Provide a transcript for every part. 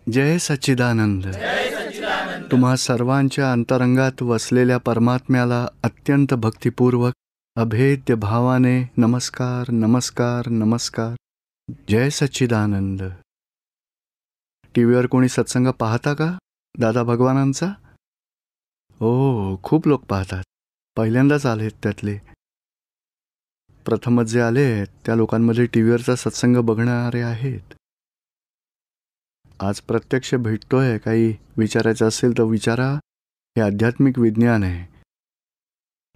जय सच्चिदानंद. तुम्हा सर्वांच्या अंतरंगात वसलेल्या परमात्म्याला अत्यंत भक्तिपूर्वक अभेद्य भावाने नमस्कार नमस्कार नमस्कार. जय सच्चिदानंद. टीव्हीवर कोणी सत्संग पाहता का दादा भगवानांचा? हो, खूप लोक पाहतात. पहिल्यांदाच आलेत त्यातले. प्रथमच जे आले त्या लोकांमध्ये टीव्हीवरचा सत्संग बघणारे आहेत. आज प्रत्यक्ष भेटतोय. काही विचारायचं असेल तर विचारा. हे आध्यात्मिक विज्ञान आहे.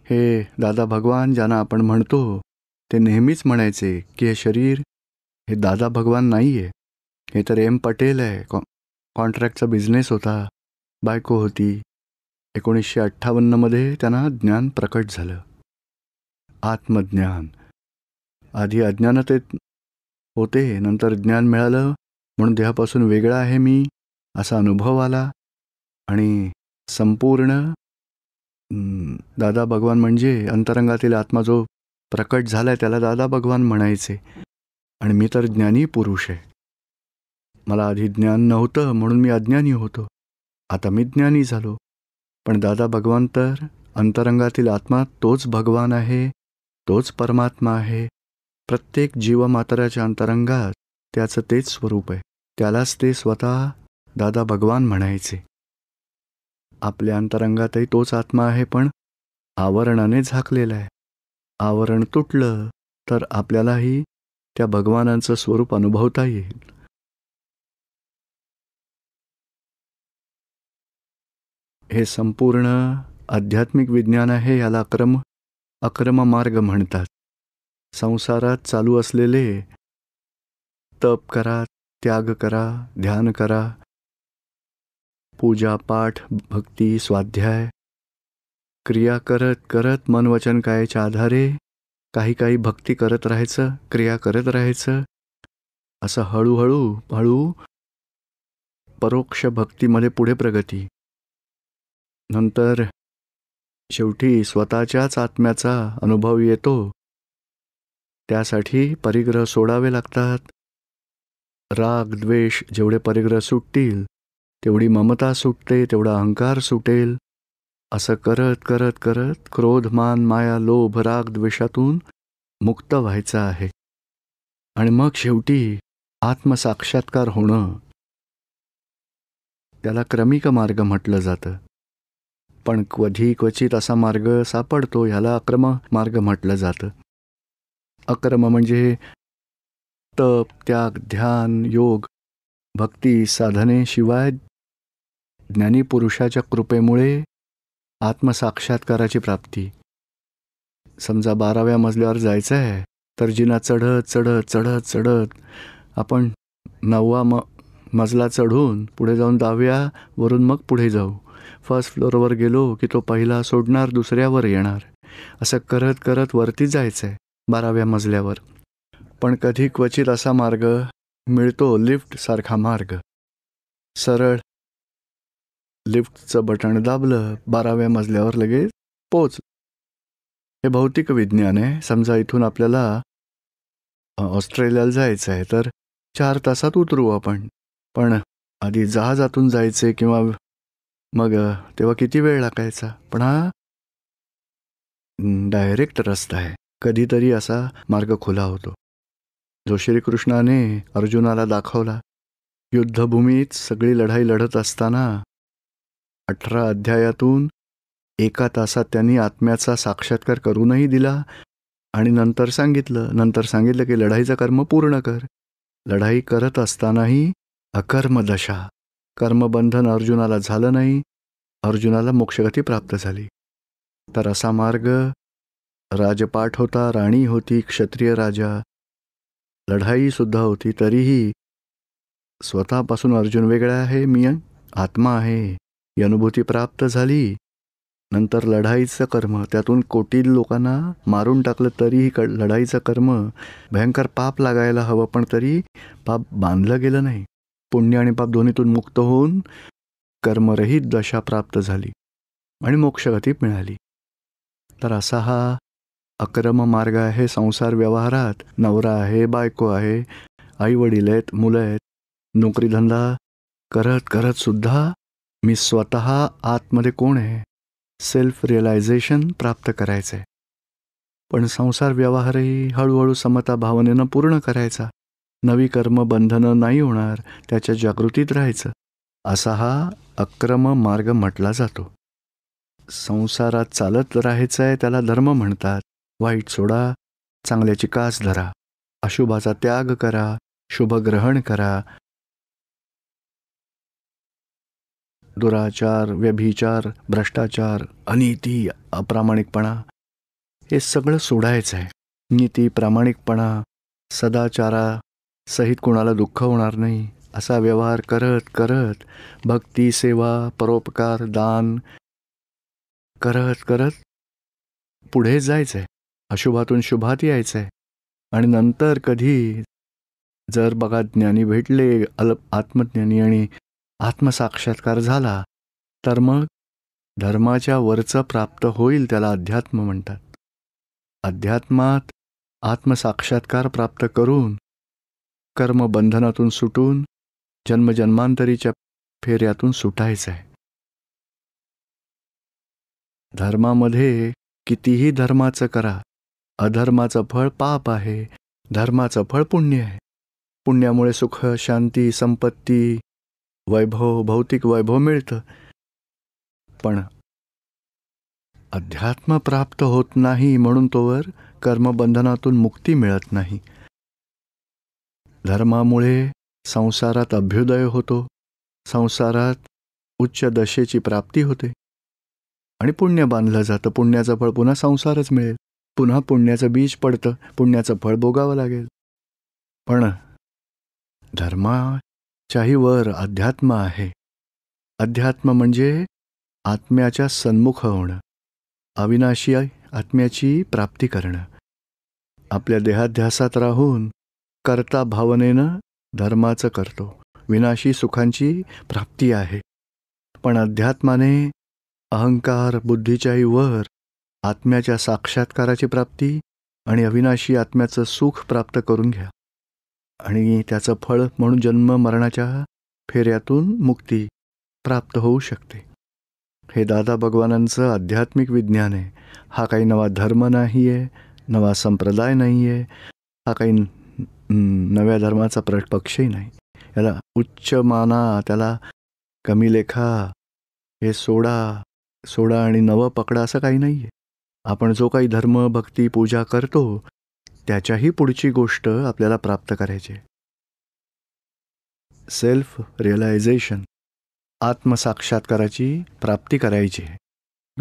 हे दादा भगवान ज्यांना आपण म्हणतो ते नेहमीच म्हणायचे की हे शरीर हे दादा भगवान नाही आहे. हे तर एम पटेल आहे. कॉन्ट्रॅक्टचा बिझनेस होता. बायको होती. 1958 त्यांना ज्ञान प्रकट झालं. आत्मज्ञान. आधी अज्ञानतेत होते, नंतर ज्ञान मिळालं. म्हणून देहापासून वेगळा आहे मी असा अनुभव आला. आणि संपूर्ण दादा भगवान म्हणजे अंतरंगातील आत्मा जो प्रकट झालाय त्याला दादा भगवान म्हणायचे. आणि मी तर ज्ञानी पुरुष आहे. मला आधी ज्ञान नव्हतं म्हणून मी अज्ञानी होतो. आता मी ज्ञानी झालो. पण दादा भगवान तर अंतरंगातील आत्मा तोच भगवान आहे, तोच परमात्मा आहे. प्रत्येक जीवमात्राच्या अंतरंगात त्याचं तेच स्वरूप आहे. त्यालाच ते स्वतः दादा भगवान म्हणायचे. आपल्या अंतरंगातही तोच आत्मा आहे, पण आवरणाने झाकलेला आहे. आवरण तुटलं तर आपल्यालाही त्या भगवानांचं स्वरूप अनुभवता येईल. हे संपूर्ण आध्यात्मिक विज्ञान आहे. याला अक्रम मार्ग म्हणतात. संसारात चालू असलेले तप करा, त्याग करा, ध्यान करा, पूजा पाठ भक्ती स्वाध्याय क्रिया करत करत मन वचन कायाच्या आधारे काही भक्ती करत राहायचं, क्रिया करत राहायचं. असं हळूहळू परोक्ष भक्तीमध्ये पुढे प्रगती. नंतर शेवटी स्वतःच्याच आत्म्याचा अनुभव येतो. त्यासाठी परिग्रह सोडावे लागतात. राग द्वेष जेवढे परिग्रह सुटतील तेवढी ममता सुटते, तेवढा अहंकार सुटेल. असं करत करत करत क्रोध मान माया लोभ राग द्वेषातून मुक्त व्हायचं आहे. आणि मग शेवटी आत्मसाक्षात्कार होणं. त्याला क्रमिक मार्ग म्हटलं जातं. पण क्वचित असा मार्ग सापडतो, ह्याला अक्रम मार्ग म्हटलं जातं. अक्रम म्हणजे तप त्याग ध्यान योग भक्ती साधनेशिवाय ज्ञानी पुरुषाच्या कृपेमुळे आत्मसाक्षात्काराची प्राप्ती. समजा 12व्या मजल्यावर जायचं आहे तर जिना चढत चढत चढत चढत आपण 9वा मजला चढून पुढे जाऊन 10व्या वरून मग पुढे जाऊ. फर्स्ट फ्लोअरवर गेलो की तो पहिला सोडणार, दुसऱ्यावर येणार. असं करत करत वरती जायचं आहे 12व्या मजल्यावर. पण कधी क्वचित असा मार्ग मिळतो, लिफ्ट सारखा मार्ग. सरळ लिफ्टचं बटण दाबलं 12व्या मजल्यावर लगेच पोच. हे भौतिक विज्ञान आहे. समजा इथून आपल्याला ऑस्ट्रेलियाला जायचं आहे तर 4 तासात उतरू आपण. पण आधी जहाजातून जायचे किंवा मग तेव्हा किती वेळ लागायचा. पण हा डायरेक्ट रस्ता आहे. कधीतरी असा मार्ग खुला होतो जो श्रीकृष्णाने अर्जुनाला दाखवला. युद्धभूमीत सगळी लढाई लढत असताना 18 अध्यायातून 1 तासात त्यांनी आत्म्याचा साक्षात्कार करूनही दिला. आणि नंतर सांगितलं की लढाईचं कर्म पूर्ण कर. लढाई करत असतानाही अकर्मदशा, कर्मबंधन अर्जुनाला झालं नाही. अर्जुनाला मोक्षगती प्राप्त झाली. तर असा मार्ग राजपाट होता, राणी होती, क्षत्रिय राजा, लढाई सुद्धा होती. तरीही स्वतःपासून अर्जुन वेगळा आहे, मी आत्मा आहे ही अनुभूती प्राप्त झाली. नंतर लढाईचं कर्म, त्यातून कोटी लोकांना मारून टाकलं तरीही लढाईचं कर्म भयंकर पाप लागायला हवं, पण तरी पाप बांधलं गेलं नाही. पुण्य आणि पाप दोन्हीतून मुक्त होऊन कर्मरहित दशा प्राप्त झाली आणि मोक्षगती मिळाली. तर असा हा अक्रम मार्ग आहे संसार व्यवहारात. नवरा आहे, बायको आहे, आई वडील आहेत, मुलं आहेत, नोकरीधंदा करत करत सुद्धा मी स्वतः आतमध्ये कोण आहे, सेल्फ रिअलायझेशन प्राप्त करायचं आहे. पण संसार व्यवहारही हळूहळू समता भावनेनं पूर्ण करायचा. नवी कर्मबंधनं नाही होणार, त्याच्या जागृतीत राहायचं. असा हा अक्रम मार्ग म्हटला जातो. संसारात चालत राहायचं आहे त्याला धर्म म्हणतात. वाईट सोडा, चांगल्याची कास धरा, अशुभाचा त्याग करा, शुभ ग्रहण करा. दुराचार, व्यभिचार, भ्रष्टाचार, अनीती, अप्रामाणिकपणा हे सगळं सोडायचं आहे. नीती, प्रामाणिकपणा, सदाचारा सहित कुणाला दुःख होणार नाही असा व्यवहार करत करत भक्ती, सेवा, परोपकार, दान करत करत पुढे जायचं आहे. अशुभातून शुभात यायचं आहे. आणि नंतर कधी जर बघा ज्ञानी भेटले, आत्मज्ञानी आणि आत्मसाक्षात्कार झाला, तर मग धर्माच्या वरचं प्राप्त होईल, त्याला अध्यात्म म्हणतात. अध्यात्मात आत्मसाक्षात्कार प्राप्त करून कर्मबंधनातून सुटून जन्मजन्मांतरीच्या फेऱ्यातून सुटायचं आहे. धर्मामध्ये कितीही धर्माचं करा, अधर्माचं फळ पाप आहे, धर्माचं फळ पुण्य आहे. पुण्यामुळे सुख, शांती, संपत्ती, वैभव, भौतिक वैभव मिळतं. पण अध्यात्म प्राप्त होत नाही, म्हणून तोवर कर्मबंधनातून मुक्ती मिळत नाही. धर्मामुळे संसारात अभ्युदय होतो, संसारात उच्च दशेची प्राप्ती होते आणि पुण्य बांधलं जातं. पुण्याचं फळ पुन्हा संसारच मिळेल, पुन्हा पुण्याचं बीज पडतं, पुण्याचं फळ भोगावं लागेल. पण धर्माच्याही वर अध्यात्म आहे. अध्यात्म म्हणजे आत्म्याच्या सन्मुख होणं, अविनाशी आत्म्याची प्राप्ती करणं. आपल्या देहाध्यासात राहून कर्ता भावनेनं धर्माचं करतो. विनाशी सुखांची प्राप्ती आहे. पण अध्यात्माने अहंकार, बुद्धीच्याही वर आत्म्याच्या साक्षात्काराची प्राप्ती आणि अविनाशी आत्म्याचं सुख प्राप्त करून घ्या. आणि त्याचं फळ म्हणून जन्म मरणाच्या फेऱ्यातून मुक्ती प्राप्त होऊ शकते. हे दादा भगवानांचं आध्यात्मिक विज्ञान आहे. हा काही नवा धर्म नाही आहे, नवा संप्रदाय नाही आहे, हा काही नव्या धर्माचा पक्षही नाही. याला उच्च माना, त्याला कमी लेखा, हे सोडा आणि नवं पकडा असं काही नाही आहे. आपण जो काही धर्म, भक्ती, पूजा करतो त्याच्याही पुढची गोष्ट आपल्याला प्राप्त करायची आहे. सेल्फ रिअलायझेशन, आत्मसाक्षात्काराची प्राप्ती करायची आहे.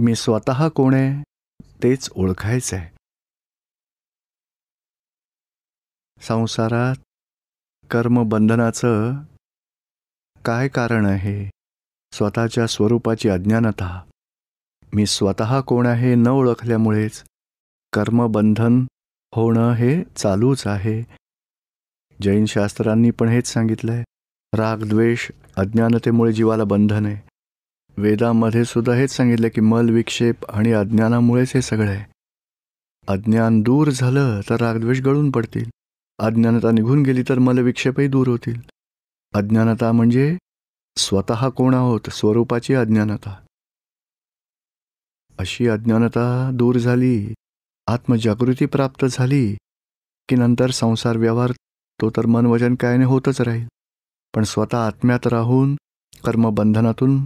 मी स्वतः कोण आहे तेच ओळखायचं आहे. संसारात कर्मबंधनाचं काय कारण आहे? स्वतःच्या स्वरूपाची अज्ञानता. मी स्वतः कोण आहे न ओळखल्यामुळेच कर्मबंधन होणं हे चालूच आहे. जैन शास्त्रांनी पण हेच सांगितलंय. राग, द्वेष, अज्ञानतेमुळे जीवाला बंधन आहे. वेदामध्ये सुद्धा हेच सांगितलं की मल, विक्षेप आणि अज्ञानामुळेच हे सगळं आहे. अज्ञान दूर झालं तर रागद्वेष गळून पडतील. अज्ञानता निघून गेली तर मलविक्षेपही दूर होतील. अज्ञानता म्हणजे स्वतः कोण आहोत, स्वरूपाची अज्ञानता. अशी अज्ञानता दूर झाली, आत्मजागृती प्राप्त झाली की नंतर संसार व्यवहार तो तर मन, वचन, कायाने होतच राहील. पण स्वतः आत्म्यात राहून कर्मबंधनातून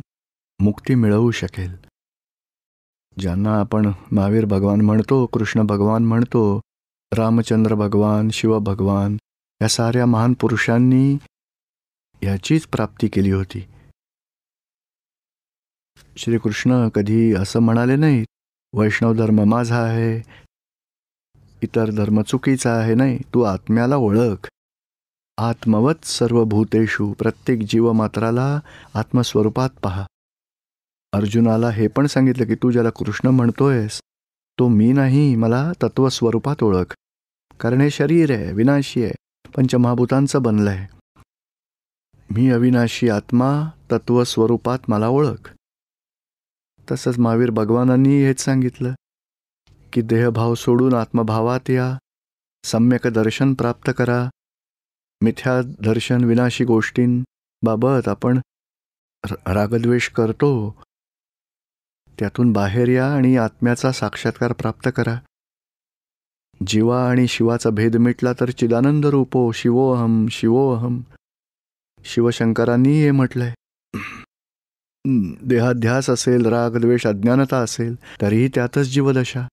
मुक्ती मिळवू शकेल. ज्यांना आपण महावीर भगवान म्हणतो, कृष्ण भगवान म्हणतो, रामचंद्र भगवान, शिव भगवान, या साऱ्या महान पुरुषांनी याचीच प्राप्ती केली होती. श्रीकृष्ण कधी असं म्हणाले नाहीत, वैष्णव धर्म माझा आहे, इतर धर्म चुकीचा आहे. नाही, तू आत्म्याला ओळख. आत्मवत सर्व भूतेषु, प्रत्येक जीवमात्राला आत्मस्वरूपात पहा. अर्जुनाला हे पण सांगितलं की तू ज्याला कृष्ण म्हणतोयस तो मी नाही, मला तत्वस्वरूपात ओळख. कारण हे शरीर आहे, विनाशी आहे, पंचमहाभूतांचं बनलं आहे. मी अविनाशी आत्मा, तत्वस्वरूपात मला ओळख. तसंच महावीर भगवानांनी हेच सांगितलं की देहभाव सोडून आत्मभावात या, सम्यक दर्शन प्राप्त करा. मिथ्या दर्शन, विनाशी गोष्टींबाबत आपण रागद्वेष करतो त्यातून बाहेर या आणि आत्म्याचा साक्षात्कार प्राप्त करा. जीवा आणि शिवाचा भेद मिटला तर चिदानंद रूपो शिवोहम शिवोहम. शिवशंकरांनी हे म्हटलंय. देहाध्यास असेल, रागद्वेष अज्ञानता असेल, तरीही त्यातच जीवदशा.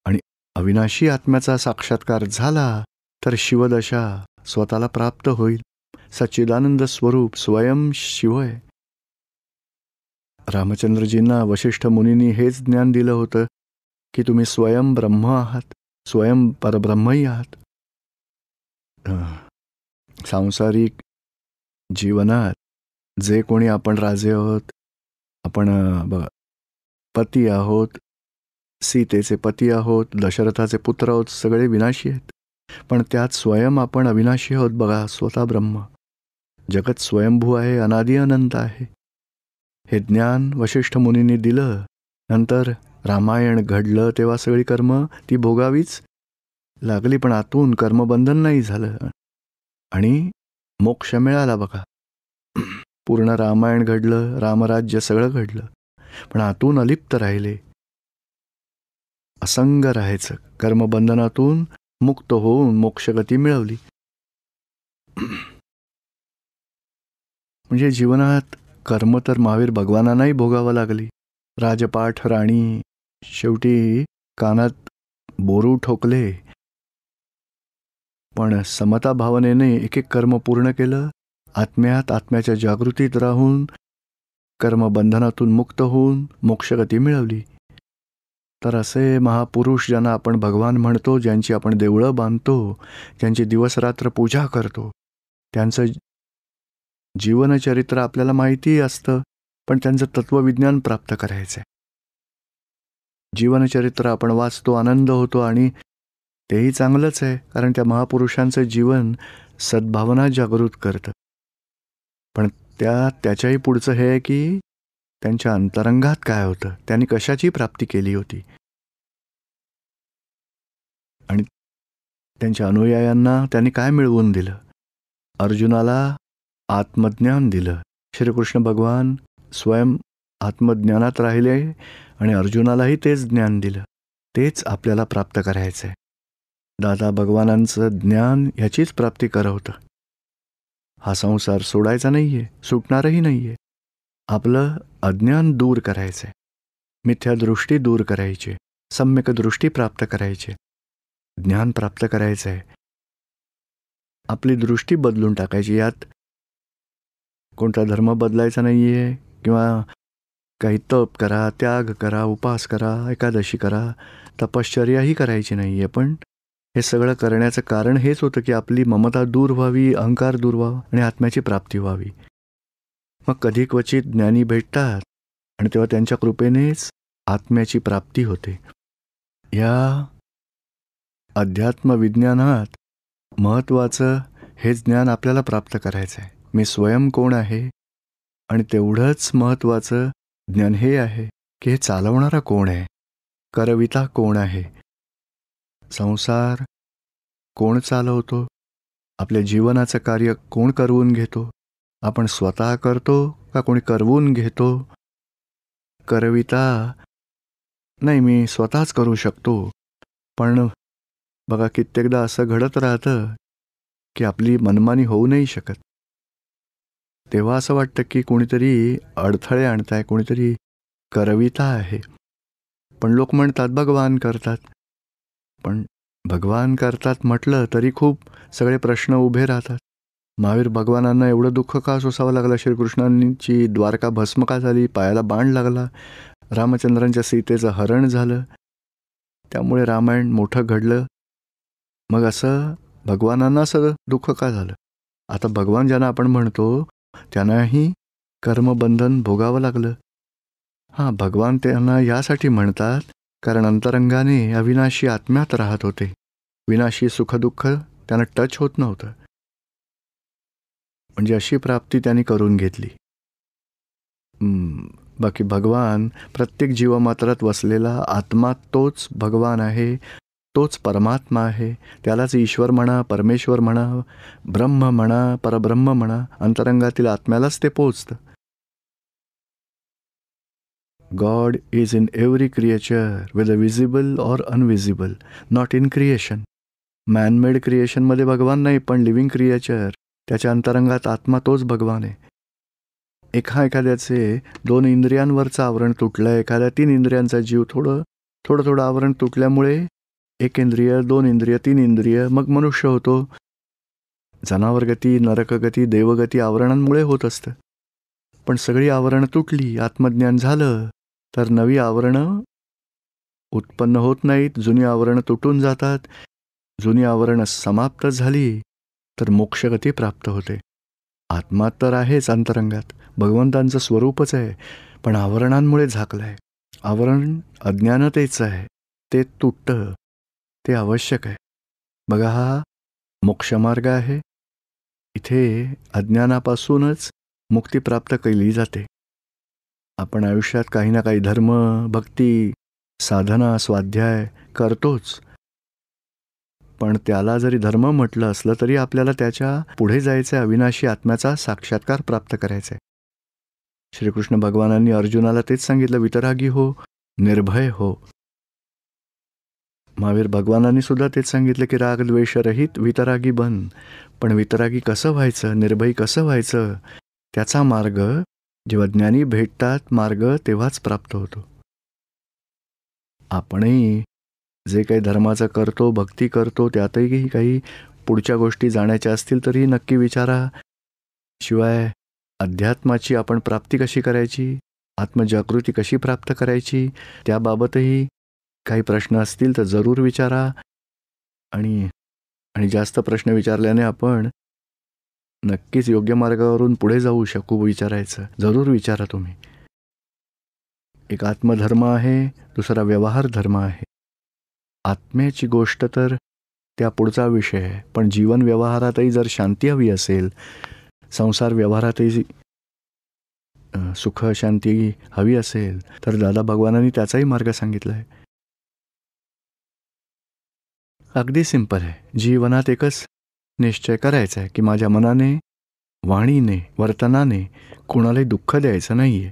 आणि अविनाशी आत्म्याचा साक्षात्कार झाला तर शिवदशा स्वतःला प्राप्त होईल. सच्चिदानंद स्वरूप स्वयं शिवय. रामचंद्रजींना वशिष्ठ मुनींनी हेच ज्ञान दिलं होतं की तुम्ही स्वयं ब्रह्म आहात, स्वयं परब्रह्मही आहात. सांसारिक जीवनात जे कोणी आपण राजे आहोत, आपण पती आहोत, सीतेचे पती आहोत, दशरथाचे पुत्र आहोत, सगळे विनाशी आहेत. पण त्यात स्वयं आपण अविनाशी आहोत. बघा, स्वतः ब्रह्म. जगत स्वयंभू आहे, अनादि अनंत आहे. हे ज्ञान वशिष्ठ मुनींनी दिलं. नंतर रामायण घडलं तेव्हा सगळी कर्म ती भोगावीच लागली, पण आतून कर्मबंधन नाही झालं आणि मोक्ष मिळाला. बघा, पूर्ण रामायण घडलं, रामराज्य सगळं घडलं, पण आतून अलिप्त राहिले. असंग राहायचं. कर्मबंधनातून मुक्त होऊन मोक्षगती मिळवली. म्हणजे जीवनात कर्म तर महावीर भगवानांनाही भोगावं लागली. राजपाठ, राणी, शेवटी कानात बोरू ठोकले, पण समता भावनेने एक एक कर्म पूर्ण केलं. आत्म्यात, आत्म्याच्या जागृतीत राहून कर्मबंधनातून मुक्त होऊन मोक्षगती मिळवली. तर असे महापुरुष ज्यांना आपण भगवान म्हणतो, ज्यांची आपण देवळं बांधतो, ज्यांची दिवसरात्र पूजा करतो, त्यांचं जीवनचरित्र आपल्याला माहिती असतं, पण त्यांचं तत्वविज्ञान प्राप्त करायचं आहे. जीवनचरित्र आपण वाचतो, आनंद होतो आणि तेही चांगलंच आहे, कारण त्या महापुरुषांचं जीवन सद्भावना जागृत करतं. पण त्याच्याही पुढचं हे आहे की त्यांच्या अंतरंगात काय होतं, त्यांनी कशाची प्राप्ती केली होती, आणि त्यांच्या अनुयायांना त्यांनी काय मिळवून दिलं. अर्जुनाला आत्मज्ञान दिलं. श्रीकृष्ण भगवान स्वयं आत्मज्ञानात राहिले आणि अर्जुनालाही तेच ज्ञान दिलं. तेच आपल्याला प्राप्त करायचं आहे. दादा भगवानांचं ज्ञान ह्याचीच प्राप्ती करवतं. हा संसार सोडायचा नाहीये, सुटणारही नाहीये. आपलं अज्ञान दूर करायचंय, मिथ्या दृष्टी दूर करायची, सम्यक दृष्टी प्राप्त करायची, ज्ञान प्राप्त करायचंय. आपली दृष्टी बदलून टाकायची. यात कोणता धर्म बदलायचा नाहीये किंवा काही तप करा, त्याग करा, उपास करा, एकादशी करा, तपश्चर्याही करायची नाहीये. पण हे सगळं करण्याचं कारण हेच होतं की आपली ममता दूर व्हावी, अहंकार दूर व्हावा आणि आत्म्याची प्राप्ती व्हावी. मग कधी क्वचित ज्ञानी भेटतात आणि तेव्हा त्यांच्या कृपेनेच आत्म्याची प्राप्ती होते. या अध्यात्म विज्ञानात महत्त्वाचं हे ज्ञान आपल्याला प्राप्त करायचं आहे. मी स्वयं कोण आहे, आणि तेवढंच महत्त्वाचं ज्ञान हे आहे की हे चालवणारा कोण आहे, करविता कोण आहे, संसार कोण चालवतो, आपल्या जीवनाचं कार्य कोण करवून घेतो, आपण स्वतः करतो का कोणी करवून घेतो. करविता नाही, मी स्वतःच करू शकतो, पण बघा कित्येकदा असं घडत राहतं की आपली मनमानी होऊ नाही शकत. तेव्हा असं वाटतं की कोणीतरी अडथळे आणताय, कोणीतरी करविता आहे. पण लोक म्हणतात भगवान करतात. पण भगवान करतात म्हटलं तरी खूप सगळे प्रश्न उभे राहतात. महावीर भगवानांना एवढं दुःख का सोसावं लागलं. श्रीकृष्णांची द्वारका भस्म का झाली, पायाला बाण लागला, रामचंद्रांच्या सीतेचं हरण झालं, त्यामुळे रामायण मोठं घडलं. मग असं भगवानांना असं दुःख का झालं. आता भगवान ज्यांना आपण म्हणतो त्यांनाही कर्मबंधन भोगावं लागलं. हां, भगवान त्यांना यासाठी म्हणतात कारण अंतरंगाने अविनाशी आत्म्यात राहत होते. विनाशी सुखदुःख त्यांना टच होत नव्हतं. म्हणजे अशी प्राप्ती त्यांनी करून घेतली. बाकी भगवान प्रत्येक जीवमात्रात वसलेला आत्मा तोच भगवान आहे, तोच परमात्मा आहे. त्यालाच ईश्वर म्हणा, परमेश्वर म्हणा, ब्रह्म म्हणा, परब्रह्म म्हणा. अंतरंगातील आत्म्यालाच ते पोचतं. God is in every creature, whether visible or unvisible, not in creation. Manmade क्रिएशनमध्ये भगवान नाही, पण लिव्हिंग क्रिएचर, त्याच्या अंतरंगात आत्मा तोच भगवान आहे. एखाद्याचे 2 इंद्रियांवरचं आवरण तुटलं, एखाद्या 3 इंद्रियांचा जीव थोडं आवरण तुटल्यामुळे 1 इंद्रिय, 2 इंद्रिय, 3 इंद्रिय, मग मनुष्य होतो. जनावरगती, नरकगती, देवगती आवरणांमुळे होत असतं. पण सगळी आवरणं तुटली, आत्मज्ञान झालं, तर नवी आवरणं उत्पन्न होत नाहीत, जुनी आवरणं तुटून जातात. जुनी आवरणं समाप्त झाली तर मोक्षगती प्राप्त होते. आत्मा तर आहेच अंतरंगात, भगवंतांचं स्वरूपच आहे, पण आवरणांमुळे झाकलं आहे. आवरण अज्ञानतेचं आहे, ते तुटतं, ते आवश्यक आहे. बघा, हा मोक्षमार्ग आहे. इथे अज्ञानापासूनच मुक्ती प्राप्त केली जाते. आपण आयुष्यात काही ना काही धर्म, भक्ती, साधना, स्वाध्याय करतोच. पण त्याला जरी धर्म म्हटलं असलं तरी आपल्याला त्याच्या पुढे जायचं आहे, अविनाशी आत्म्याचा साक्षात्कार प्राप्त करायचा आहे. श्रीकृष्ण भगवानांनी अर्जुनाला तेच सांगितलं, वितरागी हो, निर्भय हो. महावीर भगवानांनी सुद्धा तेच सांगितलं की राग द्वेष रहित वितरागी बन. पण वितरागी कसं व्हायचं, निर्भय कसं व्हायचं, त्याचा मार्ग जेव्हा ज्ञानी भेटतात, मार्ग तेव्हाच प्राप्त होतो. आपणही जे काही धर्माचं करतो, भक्ती करतो, त्यातही काही पुढच्या गोष्टी जाण्याच्या असतील तरी नक्की विचारा. शिवाय अध्यात्माची आपण प्राप्ती कशी करायची, आत्मजागृती कशी प्राप्त करायची, त्याबाबतही काही प्रश्न असतील तर जरूर विचारा. आणि जास्त प्रश्न विचारल्याने आपण नक्कीच योग्य मार्गावरून पुढे जाऊ शकू. विचारायचं जरूर विचारा तुम्ही. एक आत्मधर्म आहे, दुसरा व्यवहार धर्म आहे. आत्म्याची गोष्ट तर त्या पुढचा विषय आहे, पण जीवन व्यवहारातही जर शांती हवी असेल, संसार व्यवहारातही सुख शांती हवी असेल, तर दादा भगवानांनी त्याचाही मार्ग सांगितला आहे. अगदी सिंपल आहे. जीवनात एकच निश्चय करायचा आहे की माझ्या मनाने, वाणीने, वर्तनाने कोणालाही दुःख द्यायचं नाही आहे,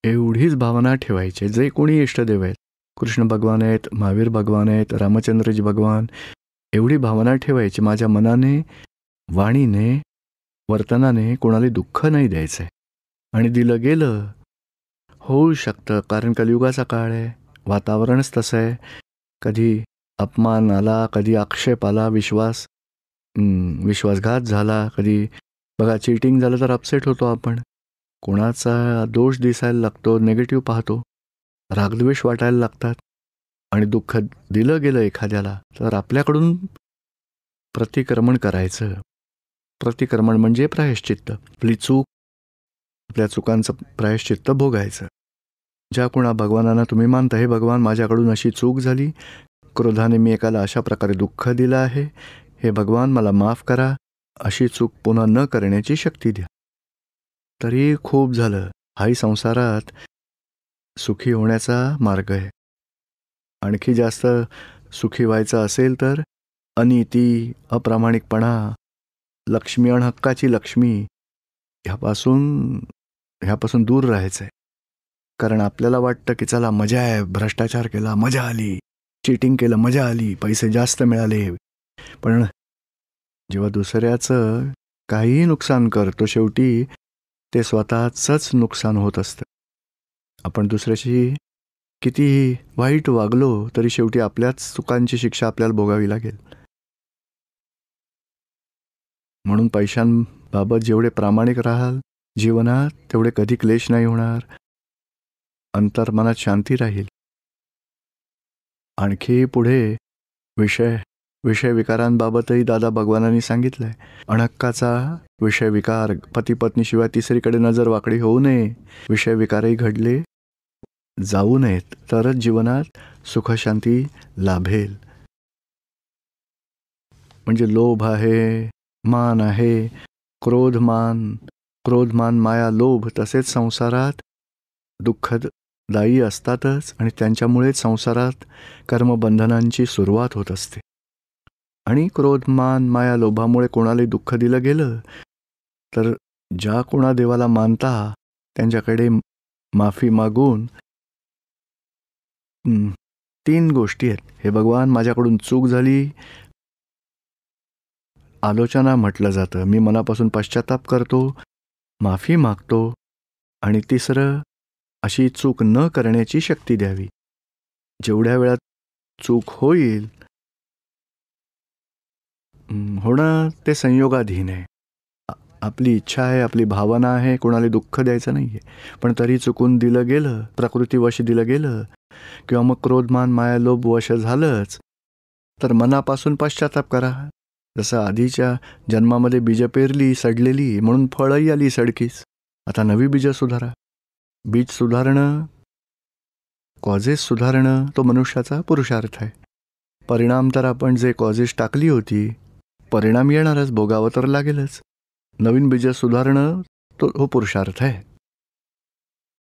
एवढीच भावना ठेवायची. जे कोणी इष्टदेव आहेत, कृष्ण भगवान आहेत, महावीर भगवान आहेत, रामचंद्रजी भगवान, एवढी भावना ठेवायची, माझ्या मनाने, वाणीने, वर्तनाने कोणालाही दुःख नाही द्यायचं आहे. आणि दिलं गेलं होऊ शकतं, कारण कलियुगाचा काळ आहे, वातावरणच तसं आहे. कधी अपमान आला, कधी आक्षेप आला, विश्वासघात झाला, कधी बघा चीटिंग झालं तर अपसेट होतो आपण, कोणाचा दोष दिसायला लागतो, निगेटिव्ह पाहतो, रागद्वेष वाटायला लागतात. आणि दुःख दिलं गेलं एखाद्याला तर आपल्याकडून प्रतिक्रमण करायचं. प्रतिक्रमण म्हणजे प्रायश्चित्त. आपल्या चुकांचं प्रायश्चित्त भोगायचं. ज्या कोणा भगवानांना तुम्ही मानता, हे भगवान माझ्याकडून अशी चूक झाली, क्रोधाने मी एकाला अशा प्रकारे दुःख दिलं आहे, हे भगवान मला माफ करा, अशी चूक पुन्हा न करण्याची शक्ती द्या. तरी खूप झालं. हाही संसारात सुखी होण्याचा मार्ग आहे. आणखी जास्त सुखी व्हायचं असेल तर अनिती, अप्रामाणिकपणा, लक्ष्मी आणि हक्काची लक्ष्मी ह्यापासून दूर राहायचं आहे. कारण आपल्याला वाटतं की चला मजा आहे, भ्रष्टाचार केला मजा आली, चीटिंग केलं मजा आली, पैसे जास्त मिळाले. पण जेव्हा दुसऱ्याचं काहीही नुकसान करतो, शेवटी ते स्वतःचंच नुकसान होत असतं. आपण दुसऱ्याशी कितीही वाईट वागलो तरी शेवटी आपल्याच चुकांची शिक्षा आपल्याला भोगावी लागेल. म्हणून पैशांबाबत जेवढे प्रामाणिक राहाल जीवनात, तेवढे कधी क्लेश नाही होणार, अंतर्मनात शांती राहील. आणखी पुढे विषय विकारांबाबतही दादा भगवानांनी सांगितलंय. अणहक्काचा विषय विकार, पती पत्नीशिवाय तिसरीकडे नजर वाकडी होऊ नये, विषय विकारही घडले जाऊ नयेत, तरच जीवनात सुखशांती लाभेल. म्हणजे लोभ आहे, मान आहे, क्रोधमान, माया, लोभ तसेच संसारात दुःखदायी असतातच, आणि त्यांच्यामुळेच संसारात कर्मबंधनांची सुरुवात होत असते. आणि क्रोधमान, माया, लोभामुळे कोणालाही दुःख दिलं गेलं तर ज्या कोणा देवाला मानता त्यांच्याकडे माफी मागून 3 गोष्टी आहेत. हे भगवान, माझ्याकडून चूक झाली, आलोचना म्हटलं जातं. मी मनापासून पश्चाताप करतो, माफी मागतो. आणि तिसरं, अशी चूक न करण्याची शक्ती द्यावी. जेवढ्या वेळात चूक होईल, होणं ते संयोगाधीन आहे. आपली इच्छा आहे, आपली भावना आहे, कोणाला दुःख द्यायचं नाही आहे. पण तरी चुकून दिलं गेलं, प्रकृतीवश दिलं गेलं, किंवा मग क्रोधमान माया लोभ वश झालंच, तर मनापासून पश्चाताप करा. जसं आधीच्या जन्मामध्ये बीजं पेरली, सडलेली, म्हणून फळही आली सडकीच. आता नवी बीजं सुधारा. बीज सुधारणं, कॉजेस सुधारणं, तो मनुष्याचा पुरुषार्थ आहे. परिणाम तर आपण जे कॉजेस टाकली होती, परिणाम येणारच, भोगावं तर लागेलच. नवीन बीजं सुधारणं, तो पुरुषार्थ आहे.